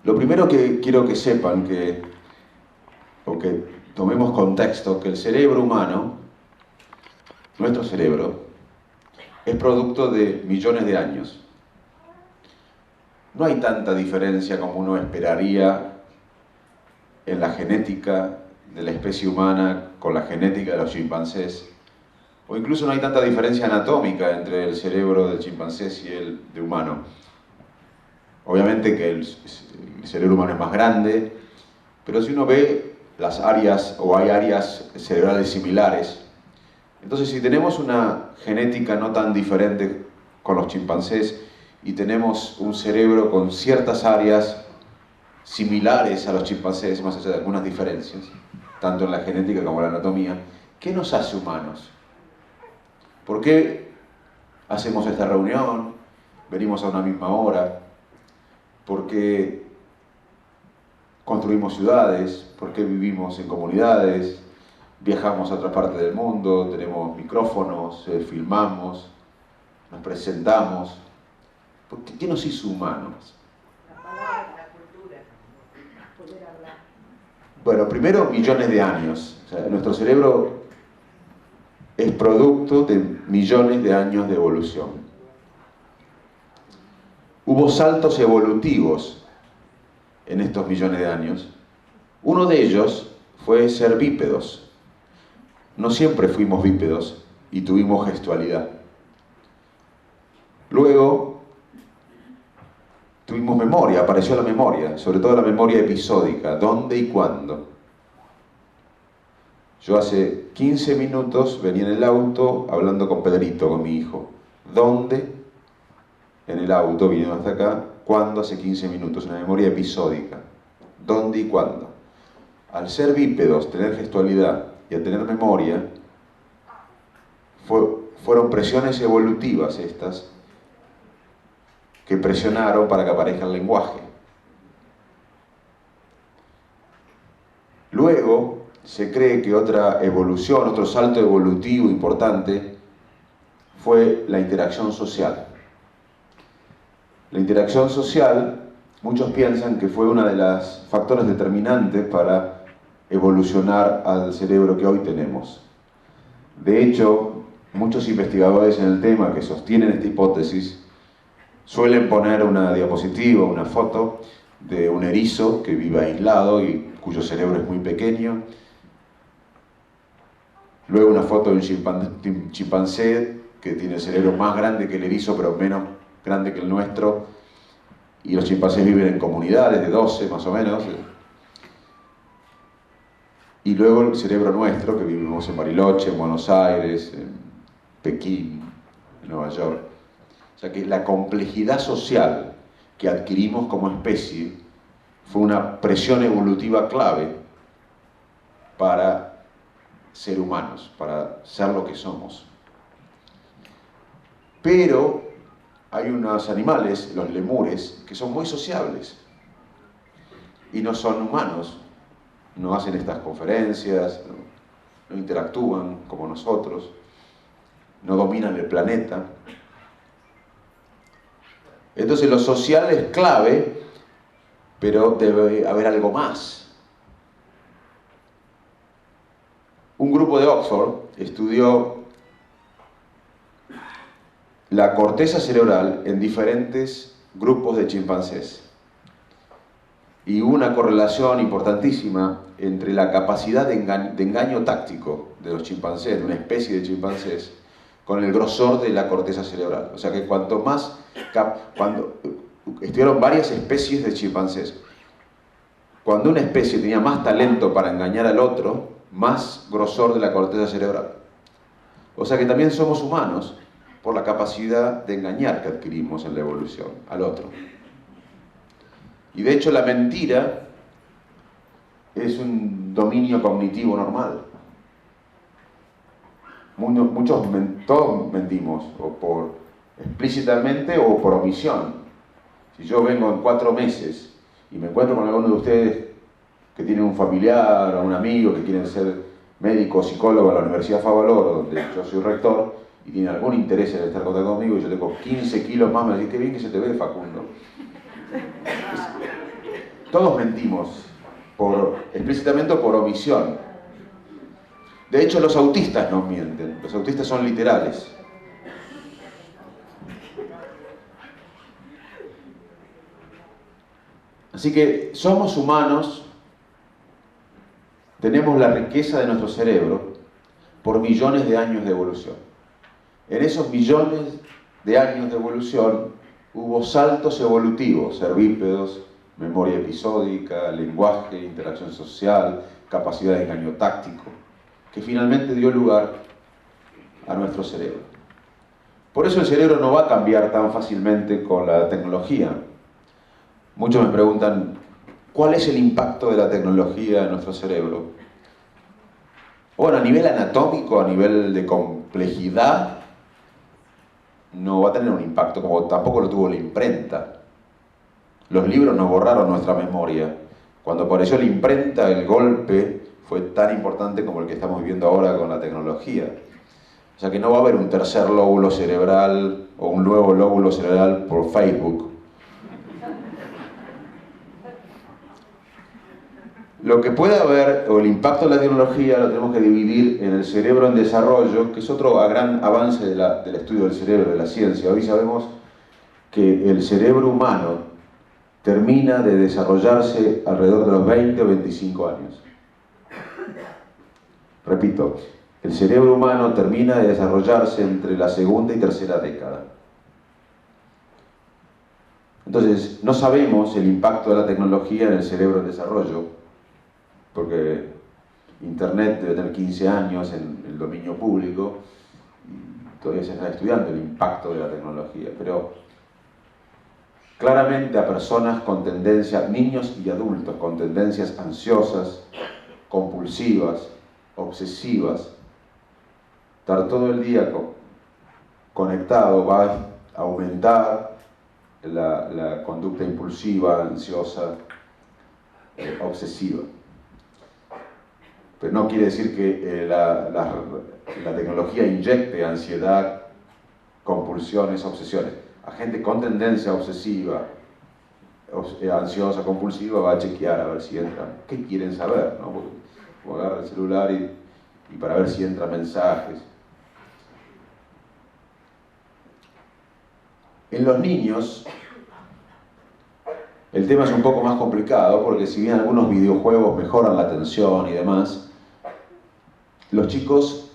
Lo primero que quiero que sepan, o que tomemos contexto, que el cerebro humano, nuestro cerebro, es producto de millones de años. No hay tanta diferencia como uno esperaría en la genética de la especie humana con la genética de los chimpancés. O incluso no hay tanta diferencia anatómica entre el cerebro del chimpancé y el de humano. Obviamente que el cerebro humano es más grande, pero si uno ve las áreas, o hay áreas cerebrales similares, entonces si tenemos una genética no tan diferente con los chimpancés y tenemos un cerebro con ciertas áreas similares a los chimpancés, más allá de algunas diferencias, tanto en la genética como en la anatomía, ¿qué nos hace humanos? ¿Por qué hacemos esta reunión? Venimos a una misma hora. ¿Por qué construimos ciudades? ¿Por qué vivimos en comunidades? Viajamos a otra parte del mundo, tenemos micrófonos, filmamos, nos presentamos. ¿Qué nos hizo humanos? La palabra, la cultura, poder hablar. Bueno, primero millones de años. O sea, nuestro cerebro es producto de millones de años de evolución. Hubo saltos evolutivos en estos millones de años. Uno de ellos fue ser bípedos. No siempre fuimos bípedos y tuvimos gestualidad. Luego tuvimos memoria, apareció la memoria, sobre todo la memoria episódica, dónde y cuándo. Yo hace 15 minutos venía en el auto hablando con Pedrito, con mi hijo. ¿Dónde? En el auto, viniendo hasta acá. ¿Cuándo? Hace 15 minutos, una memoria episódica. ¿Dónde y cuándo? Al ser bípedos, tener gestualidad y a tener memoria, fueron presiones evolutivas estas que presionaron para que aparezca el lenguaje. Luego, se cree que otra evolución, otro salto evolutivo importante, fue la interacción social. La interacción social, muchos piensan que fue uno de los factores determinantes para evolucionar al cerebro que hoy tenemos. De hecho, muchos investigadores en el tema que sostienen esta hipótesis suelen poner una diapositiva, una foto de un erizo que vive aislado y cuyo cerebro es muy pequeño. Luego una foto de un chimpancé que tiene el cerebro más grande que el erizo, pero menos grande que el nuestro. Y los chimpancés viven en comunidades de 12 más o menos. Y luego el cerebro nuestro, que vivimos en Bariloche, en Buenos Aires, en Pekín, en Nueva York. O sea que la complejidad social que adquirimos como especie fue una presión evolutiva clave para ser humanos, para ser lo que somos. Pero hay unos animales, los lemures, que son muy sociables y no son humanos, no hacen estas conferencias, no interactúan como nosotros, no dominan el planeta. Entonces lo social es clave, pero debe haber algo más. Un grupo de Oxford estudió la corteza cerebral en diferentes grupos de chimpancés. Y hubo una correlación importantísima entre la capacidad de engaño táctico de los chimpancés, de una especie de chimpancés, con el grosor de la corteza cerebral. O sea que cuanto más... Cuando estudiaron varias especies de chimpancés, cuando una especie tenía más talento para engañar al otro, más grosor de la corteza cerebral. O sea que también somos humanos por la capacidad de engañar que adquirimos en la evolución al otro. Y de hecho la mentira es un dominio cognitivo normal. Todos mentimos, o explícitamente o por omisión. Si yo vengo en 4 meses y me encuentro con alguno de ustedes que tiene un familiar o un amigo que quieren ser médico o psicólogo en la Universidad Favaloro, donde yo soy rector, y tiene algún interés en estar en contacto conmigo, y yo tengo 15 kilos más, me dicen, qué bien que se te ve, Facundo. Todos mentimos, explícitamente o por omisión. De hecho, los autistas no mienten, los autistas son literales. Así que somos humanos, tenemos la riqueza de nuestro cerebro por millones de años de evolución. En esos millones de años de evolución hubo saltos evolutivos, herbípedos, memoria episódica, lenguaje, interacción social, capacidad de engaño táctico, que finalmente dio lugar a nuestro cerebro. Por eso el cerebro no va a cambiar tan fácilmente con la tecnología. Muchos me preguntan, ¿cuál es el impacto de la tecnología en nuestro cerebro? Bueno, a nivel anatómico, a nivel de complejidad, no va a tener un impacto, como tampoco lo tuvo la imprenta. Los libros nos borraron nuestra memoria. Cuando apareció la imprenta, el golpe fue tan importante como el que estamos viviendo ahora con la tecnología. O sea que no va a haber un tercer lóbulo cerebral o un nuevo lóbulo cerebral por Facebook. Lo que puede haber, o el impacto de la tecnología, lo tenemos que dividir en el cerebro en desarrollo, que es otro gran avance del estudio del cerebro, de la ciencia. Hoy sabemos que el cerebro humano termina de desarrollarse alrededor de los 20 o 25 años. Repito, el cerebro humano termina de desarrollarse entre la segunda y tercera década. Entonces, no sabemos el impacto de la tecnología en el cerebro en desarrollo, porque Internet debe tener 15 años en el dominio público y todavía se está estudiando el impacto de la tecnología, pero claramente a personas con tendencias, niños y adultos con tendencias ansiosas, compulsivas, obsesivas, estar todo el día conectado va a aumentar la conducta impulsiva, ansiosa, obsesiva. Pero no quiere decir que la tecnología inyecte ansiedad, compulsiones, obsesiones. A gente con tendencia obsesiva, ansiosa, compulsiva, va a chequear a ver si entran. ¿Qué quieren saber? ¿No? O agarra el celular y para ver si entran mensajes. En los niños, el tema es un poco más complicado porque si bien algunos videojuegos mejoran la atención y demás, los chicos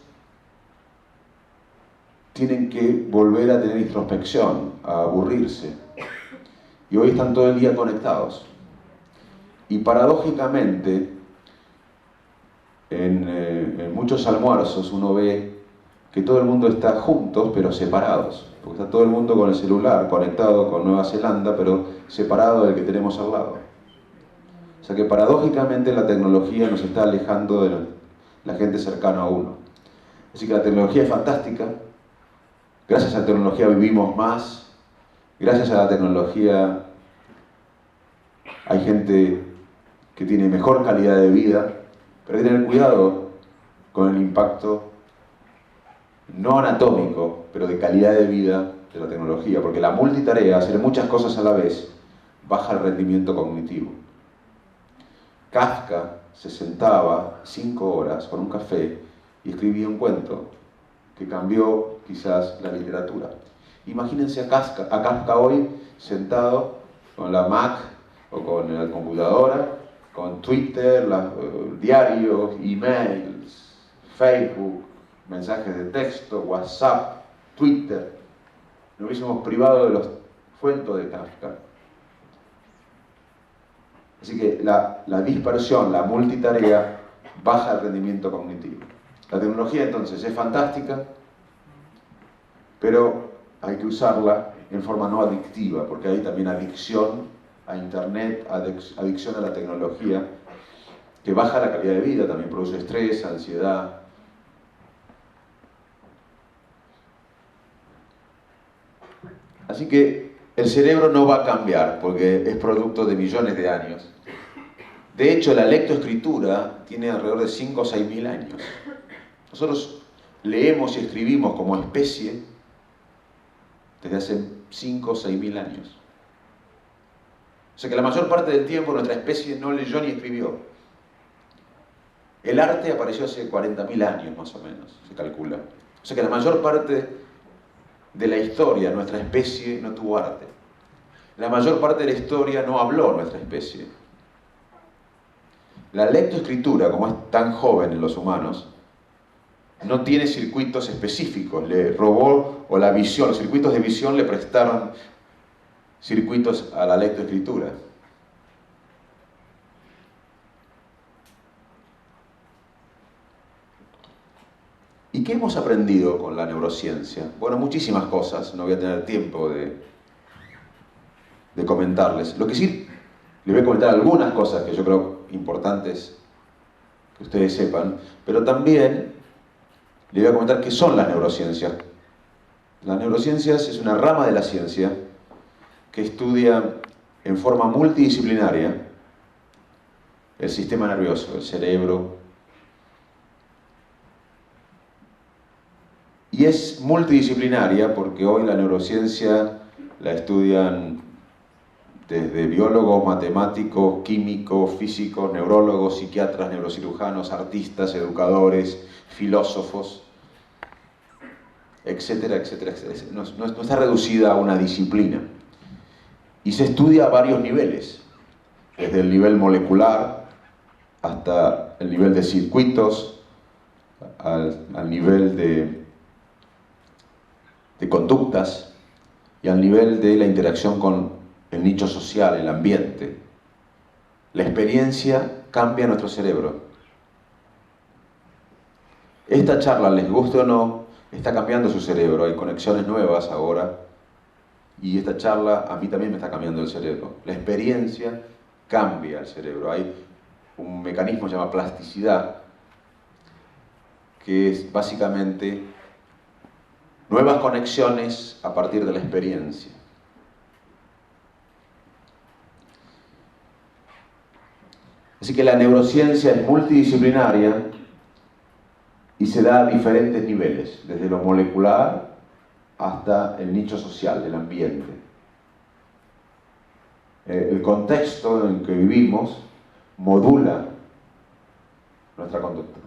tienen que volver a tener introspección, a aburrirse. Y hoy están todo el día conectados. Y paradójicamente, en muchos almuerzos uno ve que todo el mundo está juntos pero separados. Porque está todo el mundo con el celular conectado con Nueva Zelanda, pero separado del que tenemos al lado. O sea que paradójicamente la tecnología nos está alejando de la gente cercana a uno. Así que la tecnología es fantástica. Gracias a la tecnología vivimos más. Gracias a la tecnología hay gente que tiene mejor calidad de vida. Pero hay que tener cuidado con el impacto no anatómico, pero de calidad de vida de la tecnología, porque la multitarea, hacer muchas cosas a la vez, baja el rendimiento cognitivo. Kafka se sentaba 5 horas con un café y escribía un cuento que cambió quizás la literatura. Imagínense a Kafka hoy sentado con la Mac o con la computadora, con Twitter, diarios, emails, Facebook, mensajes de texto, WhatsApp, Twitter. Nos hubiésemos privado de los cuentos de Kafka. Así que la dispersión, la multitarea, baja el rendimiento cognitivo. La tecnología entonces es fantástica, pero hay que usarla en forma no adictiva, porque hay también adicción a Internet, adicción a la tecnología, que baja la calidad de vida, también produce estrés, ansiedad. Así que el cerebro no va a cambiar, porque es producto de millones de años. De hecho, la lectoescritura tiene alrededor de 5 o 6 mil años. Nosotros leemos y escribimos como especie desde hace 5 o 6 mil años. O sea que la mayor parte del tiempo nuestra especie no leyó ni escribió. El arte apareció hace 40.000 años más o menos, se calcula. O sea que la mayor parte de la historia nuestra especie no tuvo arte. La mayor parte de la historia no habló nuestra especie. La lectoescritura, como es tan joven en los humanos, no tiene circuitos específicos. Le robó, o la visión, los circuitos de visión le prestaron circuitos a la lectoescritura. ¿Y qué hemos aprendido con la neurociencia? Bueno, muchísimas cosas, no voy a tener tiempo de comentarles. Lo que sí, les voy a comentar algunas cosas que yo creo importantes que ustedes sepan, pero también les voy a comentar qué son las neurociencias. Las neurociencias es una rama de la ciencia que estudia en forma multidisciplinaria el sistema nervioso, el cerebro. Y es multidisciplinaria porque hoy la neurociencia la estudian desde biólogos, matemáticos, químicos, físicos, neurólogos, psiquiatras, neurocirujanos, artistas, educadores, filósofos, etcétera, etcétera, etcétera. No está reducida a una disciplina. Y se estudia a varios niveles, desde el nivel molecular hasta el nivel de circuitos, al nivel de conductas y al nivel de la interacción con el nicho social, el ambiente. La experiencia cambia nuestro cerebro. Esta charla, les guste o no, está cambiando su cerebro. Hay conexiones nuevas ahora. Y esta charla a mí también me está cambiando el cerebro. La experiencia cambia el cerebro. Hay un mecanismo que se llama plasticidad, que es básicamente nuevas conexiones a partir de la experiencia. Así que la neurociencia es multidisciplinaria y se da a diferentes niveles, desde lo molecular hasta el nicho social, el ambiente. El contexto en que vivimos modula nuestra conducta.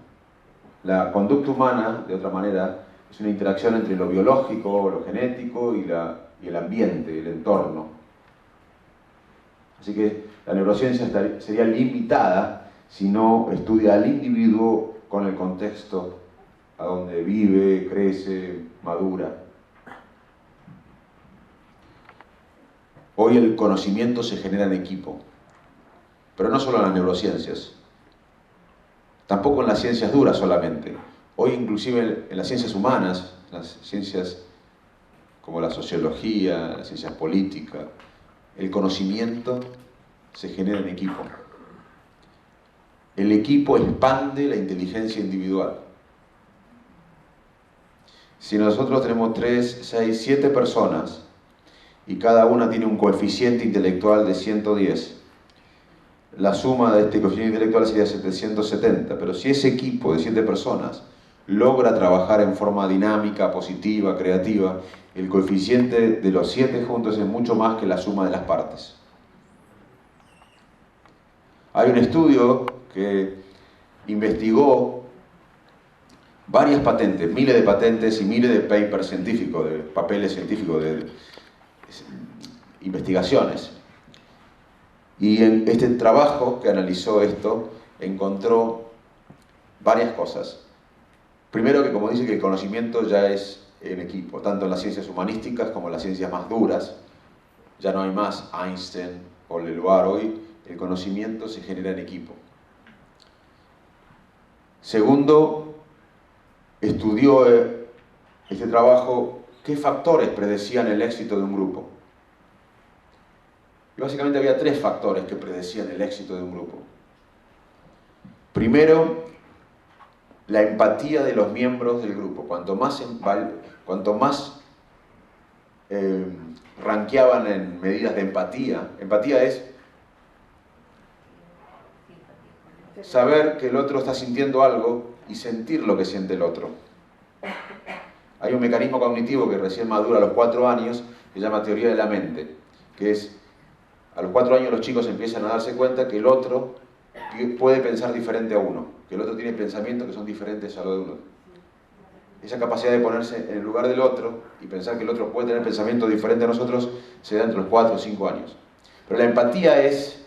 La conducta humana, de otra manera, es una interacción entre lo biológico, lo genético y el ambiente, el entorno. Así que la neurociencia sería limitada si no estudia al individuo con el contexto a donde vive, crece, madura. Hoy el conocimiento se genera en equipo, pero no solo en las neurociencias, tampoco en las ciencias duras solamente. Hoy inclusive en las ciencias humanas, las ciencias como la sociología, las ciencias políticas, el conocimiento se genera en equipo. El equipo expande la inteligencia individual. Si nosotros tenemos 3, 6, 7 personas y cada una tiene un coeficiente intelectual de 110, la suma de este coeficiente intelectual sería 770, pero si ese equipo de 7 personas logra trabajar en forma dinámica, positiva, creativa, el coeficiente de los 7 juntos es mucho más que la suma de las partes. Hay un estudio que investigó varias patentes, miles de patentes y miles de papers científicos, de papeles científicos, de investigaciones. Y en este trabajo que analizó esto, encontró varias cosas. Primero, que como dice que el conocimiento ya es en equipo, tanto en las ciencias humanísticas como en las ciencias más duras. Ya no hay más Einstein o Leloir. Hoy el conocimiento se genera en equipo. Segundo, estudió este trabajo qué factores predecían el éxito de un grupo. Y básicamente había 3 factores que predecían el éxito de un grupo. Primero, la empatía de los miembros del grupo. Cuanto más rankeaban en medidas de empatía. Empatía es saber que el otro está sintiendo algo y sentir lo que siente el otro. Hay un mecanismo cognitivo que recién madura a los 4 años que se llama teoría de la mente, que es A los 4 años los chicos empiezan a darse cuenta que el otro puede pensar diferente a uno, que el otro tiene pensamientos que son diferentes a los de uno. Esa capacidad de ponerse en el lugar del otro y pensar que el otro puede tener pensamientos diferentes a nosotros se da entre los 4 o 5 años. Pero la empatía es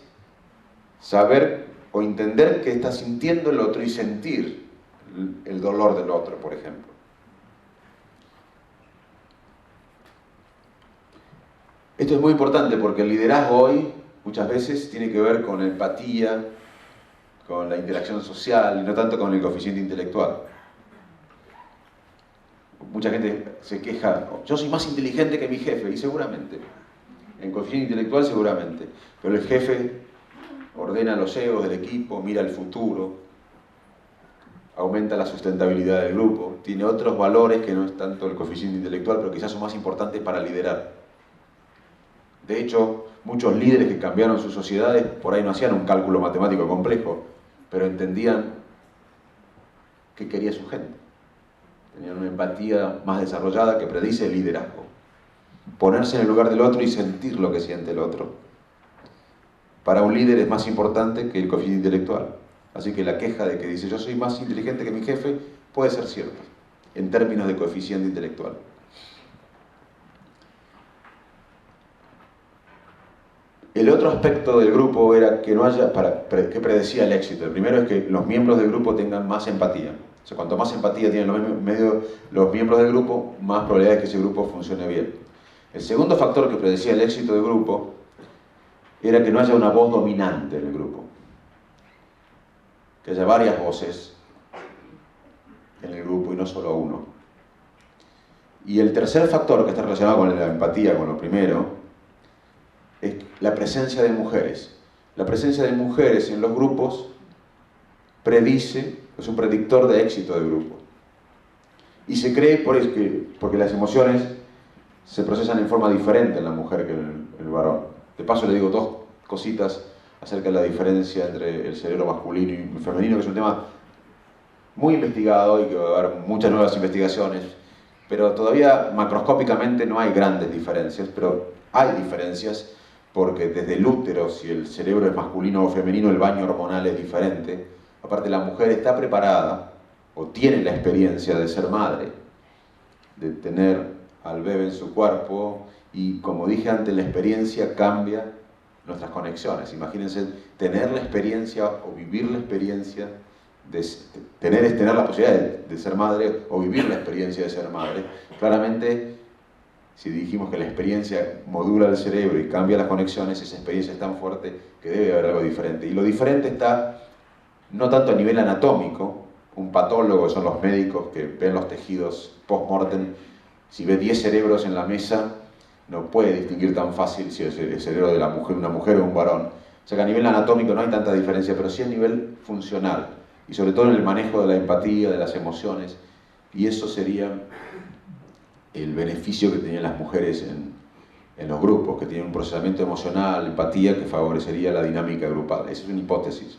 saber o entender que está sintiendo el otro y sentir el dolor del otro, por ejemplo. Esto es muy importante porque el liderazgo hoy muchas veces tiene que ver con empatía, con la interacción social y no tanto con el coeficiente intelectual. Mucha gente se queja, yo soy más inteligente que mi jefe, y seguramente, en coeficiente intelectual seguramente, pero el jefe ordena los egos del equipo, mira el futuro, aumenta la sustentabilidad del grupo, tiene otros valores que no es tanto el coeficiente intelectual, pero quizás son más importantes para liderar. De hecho, muchos líderes que cambiaron sus sociedades por ahí no hacían un cálculo matemático complejo, pero entendían qué quería su gente. Tenían una empatía más desarrollada que predice el liderazgo. Ponerse en el lugar del otro y sentir lo que siente el otro. Para un líder es más importante que el coeficiente intelectual. Así que la queja de que dice yo soy más inteligente que mi jefe puede ser cierta, en términos de coeficiente intelectual. El otro aspecto del grupo era que no haya, que predecía el éxito. El primero es que los miembros del grupo tengan más empatía. O sea, cuanto más empatía tienen los miembros del grupo, más probabilidad de que ese grupo funcione bien. El segundo factor que predecía el éxito del grupo era que no haya una voz dominante en el grupo. Que haya varias voces en el grupo y no solo uno. Y el tercer factor que está relacionado con la empatía, con lo primero, es la presencia de mujeres. La presencia de mujeres en los grupos predice, es un predictor de éxito del grupo. Y se cree porque las emociones se procesan en forma diferente en la mujer que en el varón. De paso le digo 2 cositas acerca de la diferencia entre el cerebro masculino y femenino, que es un tema muy investigado y que va a haber muchas nuevas investigaciones, pero todavía macroscópicamente no hay grandes diferencias, pero hay diferencias porque desde el útero, si el cerebro es masculino o femenino, el baño hormonal es diferente. Aparte, la mujer está preparada o tiene la experiencia de ser madre, de tener al bebé en su cuerpo, y como dije antes, la experiencia cambia nuestras conexiones. Imagínense tener la experiencia o vivir la experiencia de tener la posibilidad de ser madre o vivir la experiencia de ser madre. Claramente, si dijimos que la experiencia modula el cerebro y cambia las conexiones, esa experiencia es tan fuerte que debe haber algo diferente. Y lo diferente está no tanto a nivel anatómico. Un patólogo, son los médicos que ven los tejidos post-mortem, si ve 10 cerebros en la mesa, no puede distinguir tan fácil si es el cerebro de una mujer o un varón. O sea que a nivel anatómico no hay tanta diferencia, pero sí a nivel funcional. Y sobre todo en el manejo de la empatía, de las emociones. Y eso sería el beneficio que tenían las mujeres en los grupos, que tienen un procesamiento emocional, empatía, que favorecería la dinámica grupal. Esa es una hipótesis.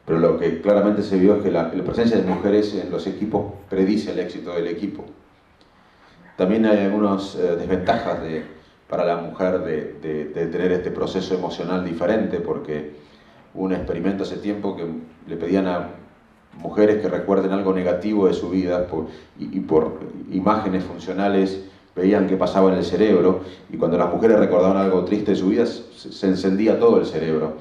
Pero lo que claramente se vio es que la presencia de mujeres en los equipos predice el éxito del equipo. También hay algunas desventajas para la mujer de tener este proceso emocional diferente, porque hubo un experimento hace tiempo que le pedían a mujeres que recuerden algo negativo de su vida y por imágenes funcionales veían qué pasaba en el cerebro, y cuando las mujeres recordaban algo triste de su vida se encendía todo el cerebro.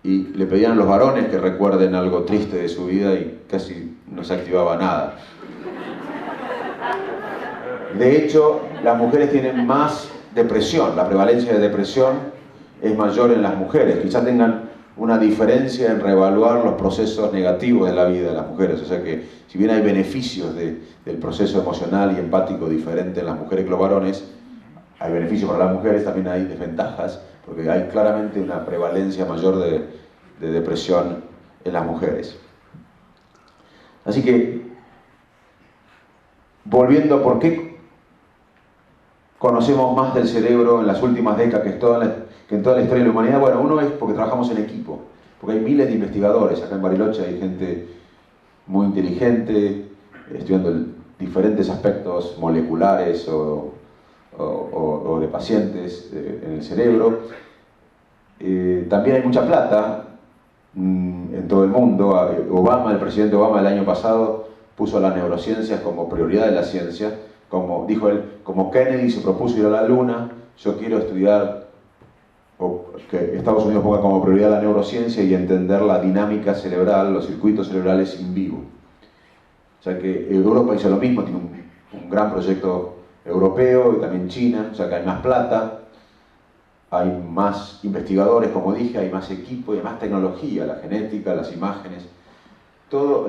Y le pedían a los varones que recuerden algo triste de su vida y casi no se activaba nada. De hecho, las mujeres tienen más depresión, la prevalencia de depresión es mayor en las mujeres, quizás tengan una diferencia en reevaluar los procesos negativos de la vida de las mujeres. O sea que, si bien hay beneficios del proceso emocional y empático diferente en las mujeres que los varones, hay beneficios para las mujeres, también hay desventajas, porque hay claramente una prevalencia mayor de depresión en las mujeres. Así que, volviendo a por qué conocemos más del cerebro en las últimas décadas que en toda la historia de la humanidad, bueno, uno es porque trabajamos en equipo, porque hay miles de investigadores, acá en Bariloche hay gente muy inteligente, estudiando diferentes aspectos moleculares o de pacientes en el cerebro, También hay mucha plata en todo el mundo. Obama, el presidente Obama el año pasado puso las neurociencias como prioridad de la ciencia. Como dijo él, como Kennedy se propuso ir a la luna, yo quiero estudiar, o que Estados Unidos ponga como prioridad la neurociencia y entender la dinámica cerebral, los circuitos cerebrales in vivo. O sea que Europa hizo lo mismo, tiene un gran proyecto europeo y también China, o sea que hay más plata, hay más investigadores, como dije, hay más equipo y hay más tecnología, la genética, las imágenes. Todo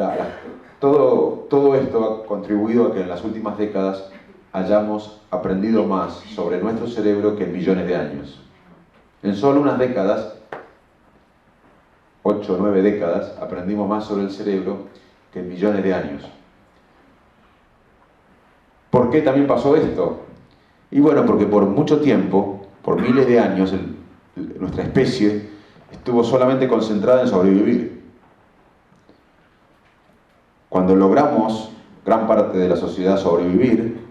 esto ha contribuido a que en las últimas décadas hayamos aprendido más sobre nuestro cerebro que en millones de años. En solo unas décadas, 8 o 9 décadas, aprendimos más sobre el cerebro que en millones de años. ¿Por qué también pasó esto? Y bueno, porque por mucho tiempo, por miles de años, nuestra especie estuvo solamente concentrada en sobrevivir. Cuando logramos, gran parte de la sociedad, sobrevivir,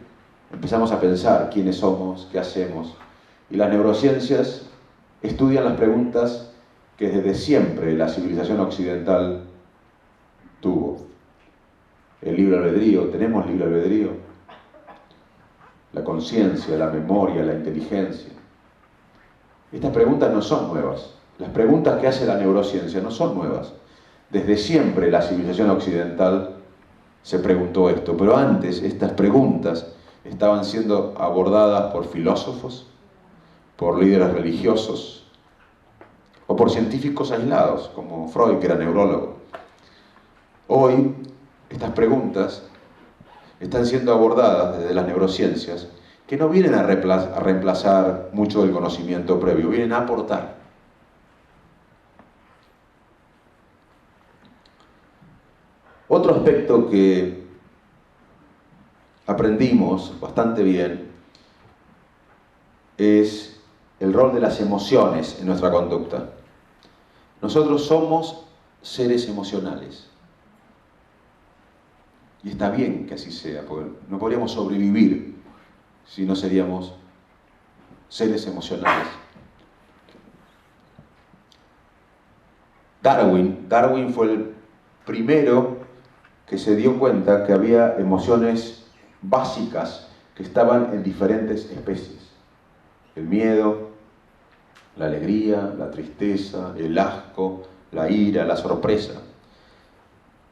empezamos a pensar quiénes somos, qué hacemos. Y las neurociencias estudian las preguntas que desde siempre la civilización occidental tuvo. El libre albedrío, ¿tenemos libre albedrío? La conciencia, la memoria, la inteligencia. Estas preguntas no son nuevas. Las preguntas que hace la neurociencia no son nuevas. Desde siempre la civilización occidental se preguntó esto, pero antes estas preguntas estaban siendo abordadas por filósofos, por líderes religiosos o por científicos aislados, como Freud, que era neurólogo. Hoy, estas preguntas están siendo abordadas desde las neurociencias, que no vienen a reemplazar mucho del conocimiento previo, vienen a aportar. Otro aspecto que aprendimos bastante bien es el rol de las emociones en nuestra conducta. Nosotros somos seres emocionales. Y está bien que así sea, porque no podríamos sobrevivir si no seríamos seres emocionales. Darwin fue el primero que se dio cuenta que había emociones básicas que estaban en diferentes especies. El miedo, la alegría, la tristeza, el asco, la ira, la sorpresa.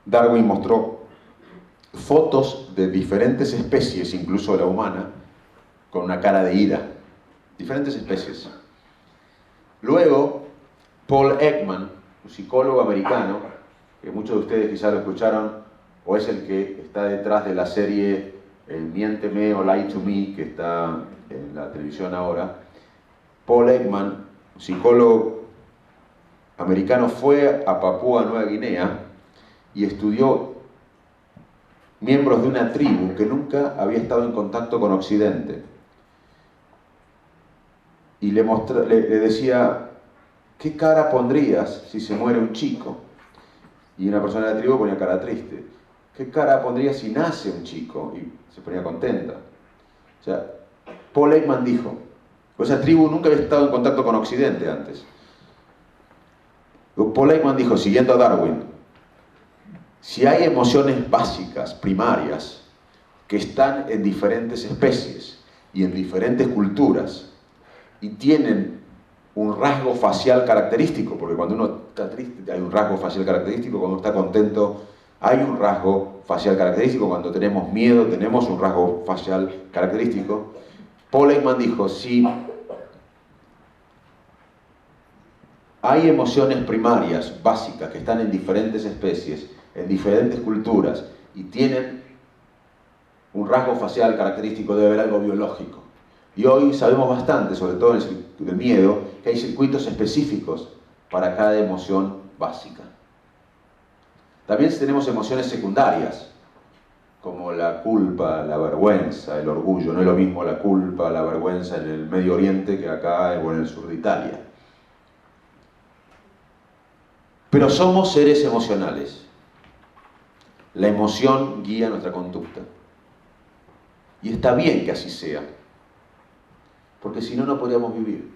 Darwin mostró fotos de diferentes especies, incluso la humana, con una cara de ira. Diferentes especies. Luego, Paul Ekman, un psicólogo americano, que muchos de ustedes quizás lo escucharon, o es el que está detrás de la serie Miénteme o Lie to Me, que está en la televisión ahora. Paul Ekman, un psicólogo americano, fue a Papúa Nueva Guinea y estudió miembros de una tribu que nunca había estado en contacto con Occidente. Y le decía, ¿qué cara pondrías si se muere un chico? Y una persona de la tribu ponía cara triste. ¿Qué cara pondrías si nace un chico? Y se ponía contenta. O sea, Paul Ekman dijo, esa tribu nunca había estado en contacto con Occidente antes. Paul Ekman dijo, siguiendo a Darwin, si hay emociones básicas, primarias, que están en diferentes especies y en diferentes culturas y tienen un rasgo facial característico, porque cuando uno está triste hay un rasgo facial característico, cuando está contento hay un rasgo facial característico, cuando tenemos miedo tenemos un rasgo facial característico. Paul Ekman dijo, si hay emociones primarias, básicas, que están en diferentes especies, en diferentes culturas y tienen un rasgo facial característico, debe haber algo biológico. Y hoy sabemos bastante, sobre todo en el miedo, que hay circuitos específicos para cada emoción básica. También tenemos emociones secundarias, como la culpa, la vergüenza, el orgullo. No es lo mismo la culpa, la vergüenza en el Medio Oriente que acá o en el sur de Italia. Pero somos seres emocionales. La emoción guía nuestra conducta. Y está bien que así sea, porque si no, no podríamos vivir.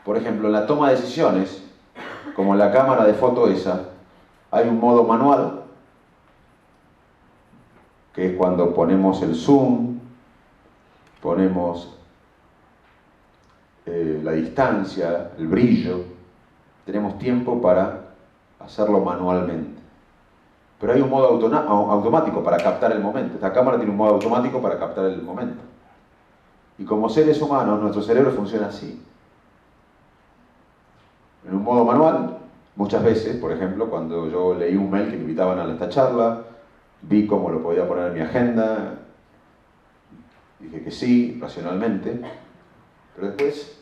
Por ejemplo, en la toma de decisiones, como en la cámara de foto esa, hay un modo manual, que es cuando ponemos el zoom, ponemos la distancia, el brillo, tenemos tiempo para hacerlo manualmente. Pero hay un modo automático para captar el momento. Esta cámara tiene un modo automático para captar el momento. Y como seres humanos, nuestro cerebro funciona así. En un modo manual, muchas veces, por ejemplo, cuando yo leí un mail que me invitaban a esta charla, vi cómo lo podía poner en mi agenda, dije que sí, racionalmente, pero después,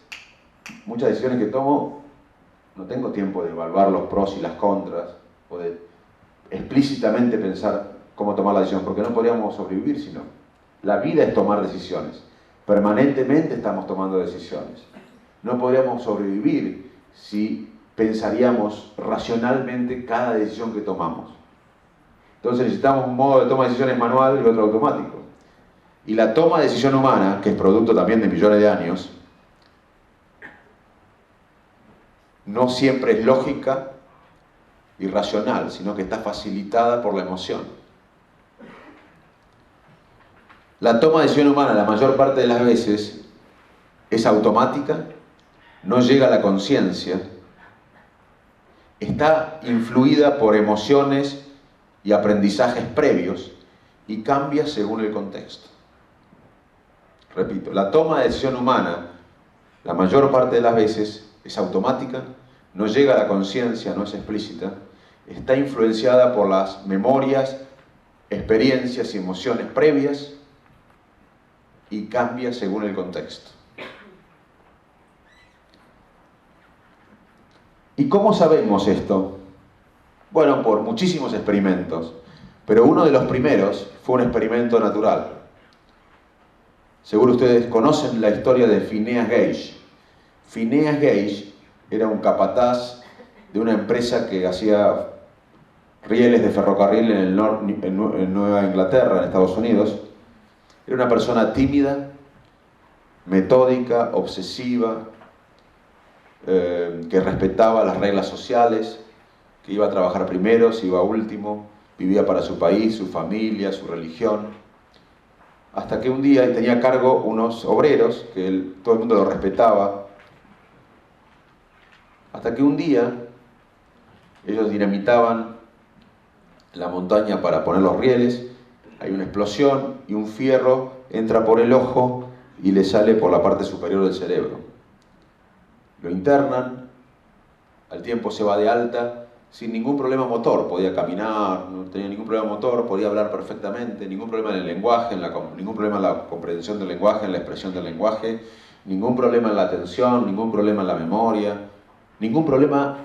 muchas decisiones que tomo, no tengo tiempo de evaluar los pros y las contras, o de explícitamente pensar cómo tomar la decisión, porque no podríamos sobrevivir si no. La vida es tomar decisiones. Permanentemente estamos tomando decisiones. No podríamos sobrevivir si pensaríamos racionalmente cada decisión que tomamos. Entonces necesitamos un modo de toma de decisiones manual y otro automático. Y la toma de decisión humana, que es producto también de millones de años, no siempre es lógica y racional, sino que está facilitada por la emoción. La toma de decisión humana, la mayor parte de las veces, es automática, no llega a la conciencia, está influida por emociones y aprendizajes previos y cambia según el contexto. Repito, la toma de decisión humana, la mayor parte de las veces, es automática, no llega a la conciencia, no es explícita, está influenciada por las memorias, experiencias y emociones previas y cambia según el contexto. ¿Y cómo sabemos esto? Bueno, por muchísimos experimentos, pero uno de los primeros fue un experimento natural. Seguro ustedes conocen la historia de Phineas Gage. Phineas Gage era un capataz de una empresa que hacía rieles de ferrocarril en Nueva Inglaterra, en Estados Unidos. Era una persona tímida, metódica, obsesiva, que respetaba las reglas sociales, que iba a trabajar primero, se iba último, vivía para su país, su familia, su religión. Hasta que un día tenía a cargo unos obreros, que todo el mundo lo respetaba. Hasta que un día ellos dinamitaban la montaña para poner los rieles, hay una explosión y un fierro entra por el ojo y le sale por la parte superior del cerebro. Lo internan, al tiempo se va de alta, sin ningún problema motor, podía caminar, no tenía ningún problema motor, podía hablar perfectamente, ningún problema en el lenguaje, ningún problema en la comprensión del lenguaje, en la expresión del lenguaje, ningún problema en la atención, ningún problema en la memoria, ningún problema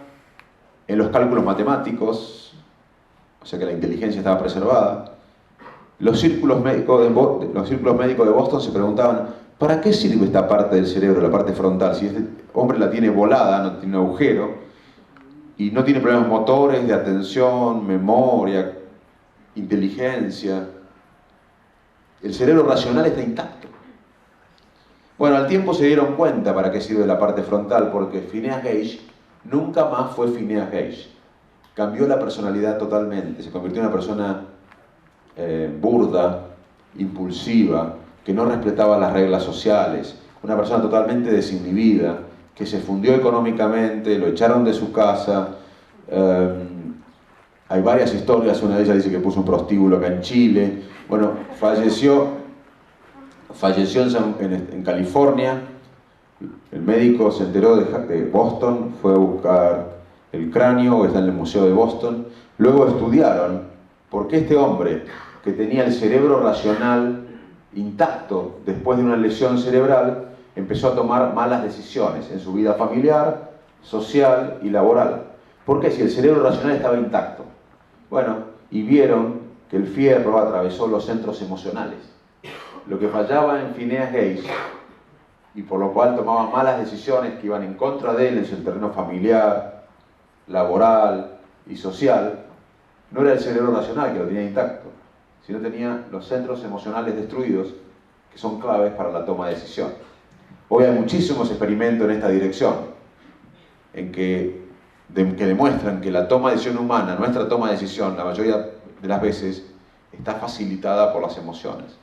en los cálculos matemáticos, o sea que la inteligencia estaba preservada. Los círculos médicos de Boston se preguntaban, ¿para qué sirve esta parte del cerebro, la parte frontal? Si este hombre la tiene volada, no tiene un agujero, y no tiene problemas motores, de atención, memoria, inteligencia. El cerebro racional está intacto. Bueno, al tiempo se dieron cuenta para qué sirve la parte frontal, porque Phineas Gage nunca más fue Phineas Gage. Cambió la personalidad totalmente, se convirtió en una persona burda, impulsiva, que no respetaba las reglas sociales, una persona totalmente desinhibida, que se fundió económicamente, lo echaron de su casa. Hay varias historias, una de ellas dice que puso un prostíbulo acá en Chile. Bueno, falleció en California. El médico se enteró de Boston, fue a buscar el cráneo, que está en el Museo de Boston. Luego estudiaron por qué este hombre, que tenía el cerebro racional intacto después de una lesión cerebral, empezó a tomar malas decisiones en su vida familiar, social y laboral. ¿Por qué? Si el cerebro racional estaba intacto. Bueno, y vieron que el fierro atravesó los centros emocionales. Lo que fallaba en Phineas Gage, y por lo cual tomaba malas decisiones que iban en contra de él en su terreno familiar, laboral y social, no era el cerebro racional que lo tenía intacto, sino tenía los centros emocionales destruidos, que son claves para la toma de decisión. Hoy hay muchísimos experimentos en esta dirección. que demuestran que la toma de decisión humana, nuestra toma de decisión, la mayoría de las veces, está facilitada por las emociones.